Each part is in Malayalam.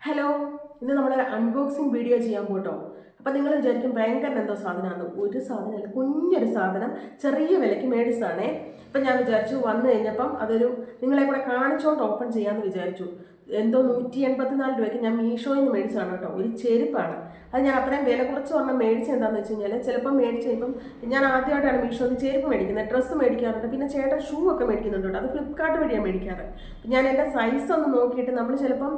ഹലോ, ഇന്ന് നമ്മളൊരു അൺബോക്സിങ് വീഡിയോ ചെയ്യാൻ പോട്ടോ. അപ്പം നിങ്ങൾ വിചാരിക്കും ഭയങ്കര എന്തോ സാധനമാണ്. ഒരു സാധനമല്ല, കുഞ്ഞൊരു സാധനം ചെറിയ വിലയ്ക്ക് മേടിച്ചതാണേ. അപ്പം ഞാൻ വിചാരിച്ചു വന്നു കഴിഞ്ഞപ്പം അതൊരു നിങ്ങളെ കൂടെ കാണിച്ചോണ്ട് ഓപ്പൺ ചെയ്യാമെന്ന് വിചാരിച്ചു. എന്തോ 184 രൂപയ്ക്ക് ഞാൻ മീഷോയിൽ നിന്ന് മേടിച്ചതാണ് കേട്ടോ. ഒരു ചെരുപ്പാണ്. അത് ഞാൻ അത്രയും വില കുറച്ച് പറഞ്ഞാൽ മേടിച്ചത് എന്താണെന്ന് വെച്ച് കഴിഞ്ഞാൽ ചിലപ്പം മേടിച്ച് കഴിയുമ്പം ഞാൻ ആദ്യമായിട്ടാണ് മീഷോയിൽ നിന്ന് ചെരുപ്പ് മേടിക്കുന്നത്. ഡ്രസ്സ് മേടിക്കാറുണ്ട്, പിന്നെ ചേട്ടൻ ഷൂ ഒക്കെ മേടിക്കുന്നുണ്ട് കേട്ടോ. അത് ഫ്ലിപ്കാർട്ട് വഴിയാണ് മേടിക്കാറ്. ഞാൻ എൻ്റെ സൈസ് ഒന്ന് നോക്കിയിട്ട് നമ്മൾ ചിലപ്പം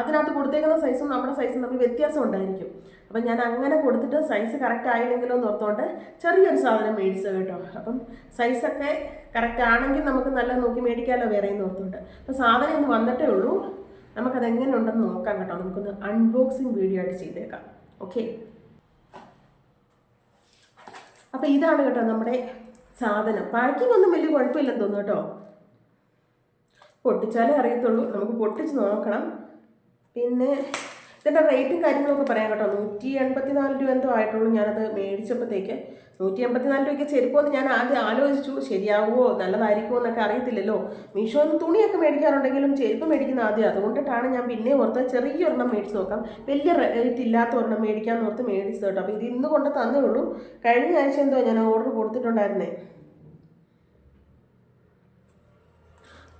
അതിനകത്ത് കൊടുത്തേക്കുന്ന സൈസും നമ്മുടെ സൈസും തമ്മിൽ വ്യത്യാസം ഉണ്ടായിരിക്കും. അപ്പം ഞാൻ അങ്ങനെ കൊടുത്തിട്ട് സൈസ് കറക്റ്റ് ആയില്ലെങ്കിലോ എന്ന് ഓർത്തുകൊണ്ട് ചെറിയൊരു സാധനം മേടിച്ചത് കേട്ടോ. അപ്പം സൈസൊക്കെ കറക്റ്റ് ആണെങ്കിൽ നമുക്ക് നല്ല നോക്കി മേടിക്കാമല്ലോ വേറെ എന്ന് ഓർത്തുകൊണ്ട്. അപ്പം സാധനം ഒന്ന് വന്നിട്ടേ ഉള്ളൂ. നമുക്കത് എങ്ങനെ ഉണ്ടെന്ന് നോക്കാം കേട്ടോ. നമുക്കൊന്ന് അൺബോക്സിങ് വീഡിയോ ആയിട്ട് ചെയ്തേക്കാം. ഓക്കെ, അപ്പം ഇതാണ് കേട്ടോ നമ്മുടെ സാധനം. പാക്കിംഗ് ഒന്നും വലിയ കുഴപ്പമില്ലെന്ന് തോന്നുന്നു കേട്ടോ. പൊട്ടിച്ചാലേ അറിയത്തുള്ളൂ, നമുക്ക് പൊട്ടിച്ച് നോക്കണം. പിന്നെ ഇതിൻ്റെ റേറ്റും കാര്യങ്ങളൊക്കെ പറയാം കേട്ടോ. 184 രൂപ എന്തോ ആയിട്ടുള്ളൂ ഞാനത് മേടിച്ചപ്പോഴത്തേക്ക്. 184 രൂപയ്ക്ക് ചെരുപ്പമെന്ന് ഞാൻ ആദ്യം ആലോചിച്ചു, ശരിയാവുമോ നല്ലതായിരിക്കുമോ എന്നൊക്കെ അറിയത്തില്ലല്ലോ. മീഷോന്ന് തുണിയൊക്കെ മേടിക്കാറുണ്ടെങ്കിലും ചെരുപ്പ് മേടിക്കുന്ന ആദ്യം, അതുകൊണ്ടിട്ടാണ് ഞാൻ പിന്നെ ഓർത്ത് ചെറിയൊരെണ്ണം മേടിച്ച് നോക്കാം, വലിയ റേറ്റ് ഇല്ലാത്ത ഒരെണ്ണം മേടിക്കാമെന്ന് ഓർത്ത് മേടിച്ചത് കേട്ടോ. അപ്പോൾ ഇത് ഇന്ന് കൊണ്ട് തന്നേ ഉള്ളൂ. കഴിഞ്ഞ ആഴ്ച എന്തോ ഞാൻ ഓർഡർ കൊടുത്തിട്ടുണ്ടായിരുന്നേ.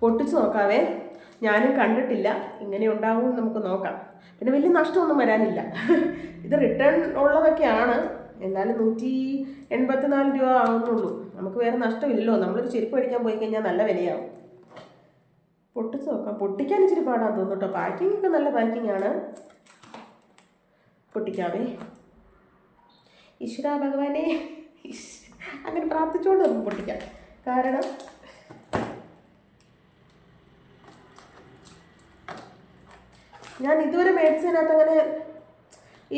പൊട്ടിച്ച് നോക്കാവേ. ഞാനും കണ്ടിട്ടില്ല, ഇങ്ങനെ ഉണ്ടാവും നമുക്ക് നോക്കാം. പിന്നെ വലിയ നഷ്ടമൊന്നും വരാനില്ല. ഇത് റിട്ടേൺ ഉള്ളതൊക്കെയാണ്, എന്നാലും 184 രൂപ ആവുന്നുള്ളൂ. നമുക്ക് വേറെ നഷ്ടമില്ലല്ലോ. നമ്മളൊരു ചെരുപ്പ് മേടിക്കാൻ പോയി കഴിഞ്ഞാൽ നല്ല വിലയാവും. പൊട്ടിച്ച് നോക്കാം. പൊട്ടിക്കാൻ ഇച്ചിരി പാടാൻ തോന്നും കേട്ടോ. പാക്കിംഗ് ഒക്കെ നല്ല പാക്കിംഗ് ആണ്. പൊട്ടിക്കാവേ. ഈശ്വര ഭഗവാനെ, അങ്ങനെ പ്രാർത്ഥിച്ചുകൊണ്ട് നമുക്ക് പൊട്ടിക്കാം. കാരണം ഞാൻ ഇതുവരെ മേടിച്ചതിനകത്ത് അങ്ങനെ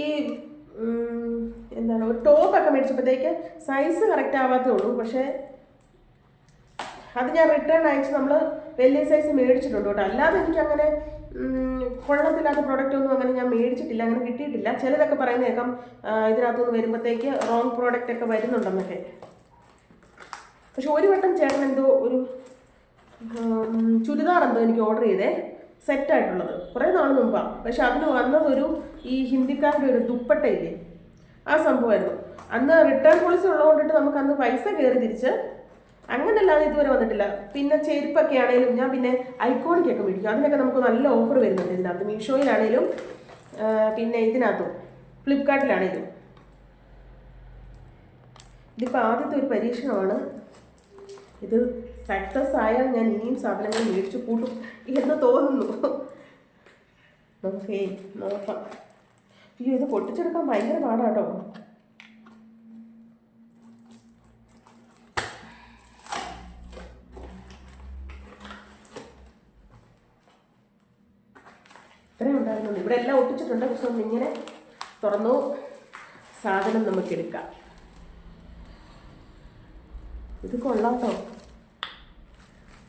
ഈ എന്താണ് ഒരു ടോപ്പൊക്കെ മേടിച്ചപ്പോഴത്തേക്ക് സൈസ് കറക്റ്റ് ആവാത്തേ ഉള്ളൂ. പക്ഷേ അത് ഞാൻ റിട്ടേൺ അയച്ച് നമ്മൾ വലിയ സൈസ് മേടിച്ചിട്ടുണ്ട് കേട്ടോ. അല്ലാതെ എനിക്കങ്ങനെ കൊള്ളത്തില്ലാത്ത പ്രോഡക്റ്റ് ഒന്നും അങ്ങനെ ഞാൻ മേടിച്ചിട്ടില്ല, അങ്ങനെ കിട്ടിയിട്ടില്ല. ചിലരൊക്കെ പറയുന്ന കേൾക്കാം ഇതിനകത്തുനിന്ന് വരുമ്പോഴത്തേക്ക് റോങ് പ്രോഡക്റ്റ് ഒക്കെ വരുന്നുണ്ടെന്നൊക്കെ. പക്ഷെ ഒരു വട്ടം ചേട്ടൻ എന്തോ ഒരു ചുരിദാർ എന്തോ എനിക്ക് ഓർഡർ ചെയ്തേ, സെറ്റായിട്ടുള്ളത് കുറേ നാൾ മുമ്പാണ്. പക്ഷെ അതിന് വന്നതൊരു ഈ ഹിന്ദിക്കാരുടെ ഒരു ദുപ്പട്ടയില്ലേ, ആ സംഭവമായിരുന്നു. അന്ന് റിട്ടേൺ പോളിസി ഉള്ളതുകൊണ്ടിട്ട് നമുക്ക് അന്ന് പൈസ കയറി തിരിച്ച് അങ്ങനെയല്ലാതെ ഇതുവരെ വന്നിട്ടില്ല. പിന്നെ ചെരുപ്പൊക്കെ ആണെങ്കിലും ഞാൻ പിന്നെ ഐക്കോണിക്കൊക്കെ മേടിക്കും. അതിനൊക്കെ നമുക്ക് നല്ല ഓഫർ വരുന്നുണ്ട് ഇതിനകത്ത്. മീഷോയിലാണെങ്കിലും പിന്നെ ഇതിനകത്തും ഫ്ലിപ്കാർട്ടിലാണെങ്കിലും. ഇതിപ്പോൾ ആദ്യത്തെ ഒരു പരീക്ഷണമാണ്. ഇത് സക്സസ് ആയാൽ ഞാൻ ഇനിയും സാധനങ്ങൾ മേടിച്ചു കൂട്ടും എന്ന് തോന്നുന്നു. നമുക്കേ നോക്കാം. അയ്യോ, ഇത് പൊട്ടിച്ചെടുക്കാൻ ഭയങ്കര പാടാട്ടോ. ഇത്രയും ഉണ്ടായിരുന്നുള്ളൂ. ഇവിടെ എല്ലാം ഒട്ടിച്ചിട്ടുണ്ട്. പക്ഷെ ഒന്നിങ്ങനെ തുറന്നു സാധനം നമുക്കെടുക്കാം. ഇത് കൊള്ളാട്ടോ.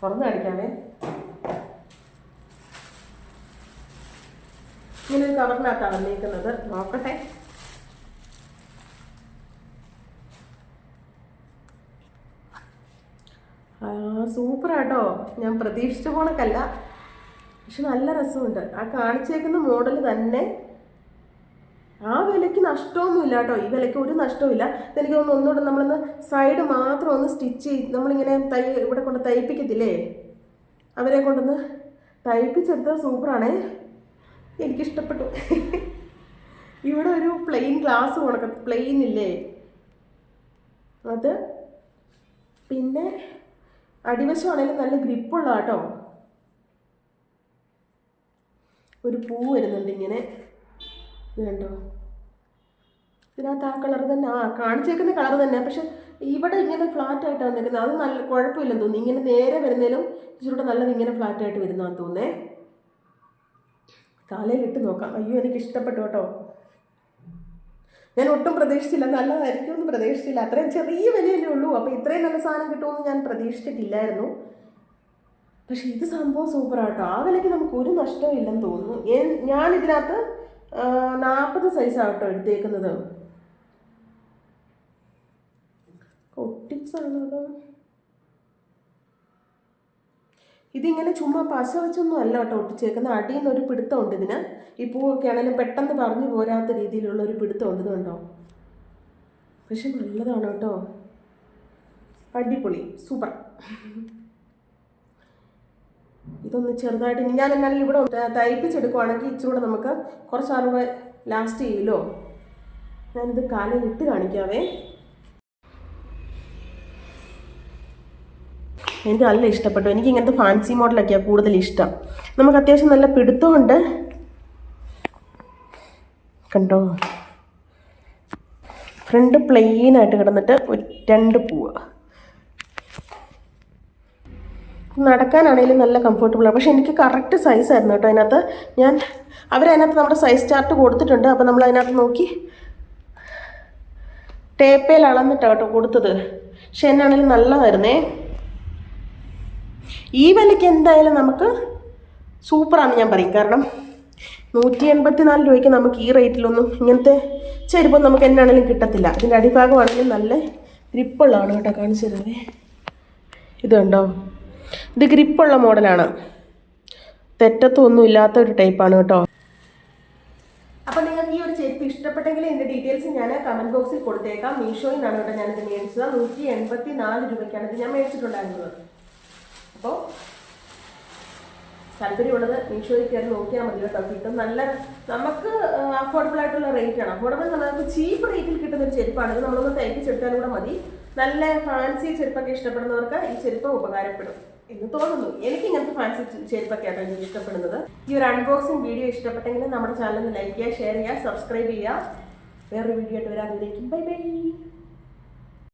തുറന്ന് കാണിക്കാമേ. ഇങ്ങനെ ഒരു കവറിനകത്താണ് വന്നേക്കുന്നത്. നോക്കട്ടെ. സൂപ്പറാട്ടോ. ഞാൻ പ്രതീക്ഷിച്ച പോണക്കല്ല, പക്ഷെ നല്ല രസമുണ്ട്. ആ കാണിച്ചേക്കുന്ന മോഡൽ തന്നെ. ആ വിലയ്ക്ക് നഷ്ടമൊന്നുമില്ല കേട്ടോ. ഈ വിലയ്ക്ക് ഒരു നഷ്ടമില്ല. ഇതെനിക്ക് തോന്നുന്നു ഒന്നുകൂടെ നമ്മളൊന്ന് സൈഡ് മാത്രം ഒന്ന് സ്റ്റിച്ച് ചെയ്ത് നമ്മളിങ്ങനെ ഇവിടെ കൊണ്ട് തയ്പ്പിക്കത്തില്ലേ, അവരെ കൊണ്ടൊന്ന് തയ്പ്പിച്ചെടുത്തത് സൂപ്പറാണേ. എനിക്കിഷ്ടപ്പെട്ടു. ഇവിടെ ഒരു പ്ലെയിൻ ഗ്ലാസ് കൊടുക്ക, പ്ലെയിൻ ഇല്ലേ അത്. പിന്നെ അടിവശമാണെങ്കിലും നല്ല ഗ്രിപ്പുള്ള കേട്ടോ. ഒരു പൂ വരുന്നുണ്ട് ഇങ്ങനെ, ഇത് കണ്ടോ. ഇതിനകത്ത് ആ കളർ തന്നെ, കാണിച്ചേക്കുന്ന കളർ തന്നെ. പക്ഷെ ഇവിടെ ഇങ്ങനെ ഫ്ലാറ്റ് ആയിട്ടാണ് വന്നിരിക്കുന്നത്. അത് നല്ല കുഴപ്പമില്ലെന്ന് തോന്നുന്നു. ഇങ്ങനെ നേരെ വരുന്നതിലും ഇച്ചിരൂടെ നല്ലത് ഇങ്ങനെ ഫ്ലാറ്റ് ആയിട്ട് വരുന്നതാന്ന് തോന്നേ. കാലയിലിട്ട് നോക്കാം. അയ്യോ, എനിക്ക് ഇഷ്ടപ്പെട്ടു കേട്ടോ. ഞാൻ ഒട്ടും പ്രതീക്ഷിച്ചില്ല, നല്ലതായിരിക്കുമെന്ന് പ്രതീക്ഷിച്ചില്ല. അത്രയും ചെറിയ വിലയല്ലേ ഉള്ളൂ. അപ്പോൾ ഇത്രയും നല്ല സാധനം കിട്ടുമെന്ന് ഞാൻ പ്രതീക്ഷിച്ചിട്ടില്ലായിരുന്നു. പക്ഷെ ഇത് സംഭവം സൂപ്പറാട്ടോ. ആ വിലയ്ക്ക് നമുക്ക് ഒരു നഷ്ടവും ഇല്ലെന്ന് തോന്നുന്നു. ഞാനിതിനകത്ത് 40 സൈസാട്ടോ എടുത്തേക്കുന്നത്. ഒട്ടിച്ചാണത്. ഇതിങ്ങനെ ചുമ്മാ പശ വെച്ചൊന്നും അല്ല കേട്ടോ ഒട്ടിച്ചേക്കുന്ന, അടിയിൽ നിന്ന് ഒരു പിടുത്തമുണ്ട് ഇതിന്. ഈ പൂവൊക്കെ ആണെങ്കിലും പെട്ടെന്ന് പറഞ്ഞു പോരാത്ത രീതിയിലുള്ള ഒരു പിടുത്തമുണ്ട്, ഇതുണ്ടോ. പക്ഷെ നല്ലതാണ് കേട്ടോ, അടിപൊളി, സൂപ്പർ. ഇതൊന്ന് ചെറുതായിട്ട് ഞാൻ എന്നാലും ഇവിടെ തയ്പ്പിച്ചെടുക്കുവാണെങ്കിൽ ഇച്ചിരി കൂടെ നമുക്ക് കുറച്ച് അറിവ് ലാസ്റ്റ് ചെയ്യുമല്ലോ. ഞാനിത് കാലിൽ ഇട്ട് കാണിക്കാവേ. എനിക്ക് നല്ല ഇഷ്ടപ്പെട്ടു. എനിക്ക് ഇങ്ങനത്തെ ഫാൻസി മോഡലൊക്കെയാണ് കൂടുതൽ ഇഷ്ടം. നമുക്ക് അത്യാവശ്യം നല്ല പിടുത്തമുണ്ട്, കണ്ടോ. ഫ്രണ്ട് പ്ലെയിനായിട്ട് കിടന്നിട്ട് 2 പൂവ്. നടക്കാനാണെങ്കിലും നല്ല കംഫർട്ടബിളാണ്. പക്ഷേ എനിക്ക് കറക്റ്റ് സൈസായിരുന്നു കേട്ടോ. അതിനകത്ത് അവരതിനകത്ത് നമ്മുടെ സൈസ് ചാർട്ട് കൊടുത്തിട്ടുണ്ട്. അപ്പോൾ നമ്മൾ അതിനകത്ത് നോക്കി ടേപ്പയിൽ അളന്നിട്ടാണ് കേട്ടോ കൊടുത്തത്. പക്ഷെ എന്നാണെങ്കിലും നല്ലതായിരുന്നേ. ഈ വിലയ്ക്ക് എന്തായാലും നമുക്ക് സൂപ്പറാണെന്ന് ഞാൻ പറയും. കാരണം 184 രൂപയ്ക്ക് നമുക്ക് ഈ റേറ്റിലൊന്നും ഇങ്ങനത്തെ ചെരുപ്പം നമുക്ക് എന്നാണെങ്കിലും കിട്ടത്തില്ല. ഇതിൻ്റെ അടിഭാഗമാണെങ്കിലും നല്ല ഗ്രിപ്പുള്ളതാണ് കേട്ടോ. കാണിച്ചു തരുന്നേ, ഇത് കണ്ടോ. ഇത് ഗ്രിപ്പുള്ള മോഡലാണ്, തെറ്റത്തൊന്നും ഇല്ലാത്ത ഒരു ടൈപ്പാണ് കേട്ടോ. അപ്പോൾ നിങ്ങൾക്ക് ഈ ഒരു ചെരുപ്പ് ഇഷ്ടപ്പെട്ടെങ്കിൽ ഇതിൻ്റെ ഡീറ്റെയിൽസ് ഞാൻ കമൻറ്റ് ബോക്സിൽ കൊടുത്തേക്കാം. മീഷോയിൽ നിന്നാണ് കേട്ടോ ഞാനിത് മേടിച്ചത്. 184 രൂപയ്ക്കാണ് ഇത് ഞാൻ മേടിച്ചിട്ടുണ്ടായിരുന്നത്. അപ്പോൾ താല്പര്യമുള്ളത് മീഷോയിൽ കയറി നോക്കിയാൽ മതി കേട്ടോ. കിട്ടും, നല്ല നമുക്ക് അഫോർഡബിൾ ആയിട്ടുള്ള റേറ്റാണ്. അഫോർഡബിൾ നമുക്ക് ചീപ്പ് റേറ്റിൽ കിട്ടുന്ന ഒരു ചെരുപ്പാണ്. ഇത് നമ്മളൊന്ന് തയ്പ്പിച്ചെടുത്താലും കൂടെ മതി. നല്ല ഫാൻസി ചെരുപ്പൊക്കെ ഇഷ്ടപ്പെടുന്നവർക്ക് ഈ ചെരുപ്പ് ഉപകാരപ്പെടും എന്ന് തോന്നുന്നു. എനിക്ക് ഇങ്ങനത്തെ ഫാൻസി ചെരുപ്പൊക്കെയാണ് എനിക്ക് ഇഷ്ടപ്പെടുന്നത്. ഈ ഒരു അൺബോക്സിങ് വീഡിയോ ഇഷ്ടപ്പെട്ടെങ്കിൽ നമ്മുടെ ചാനൽ ലൈക്ക് ചെയ്യുക, ഷെയർ ചെയ്യുക, സബ്സ്ക്രൈബ് ചെയ്യുക. വേറൊരു വീഡിയോ ആയിട്ട് വരാതിരിക്കും. Bye bye.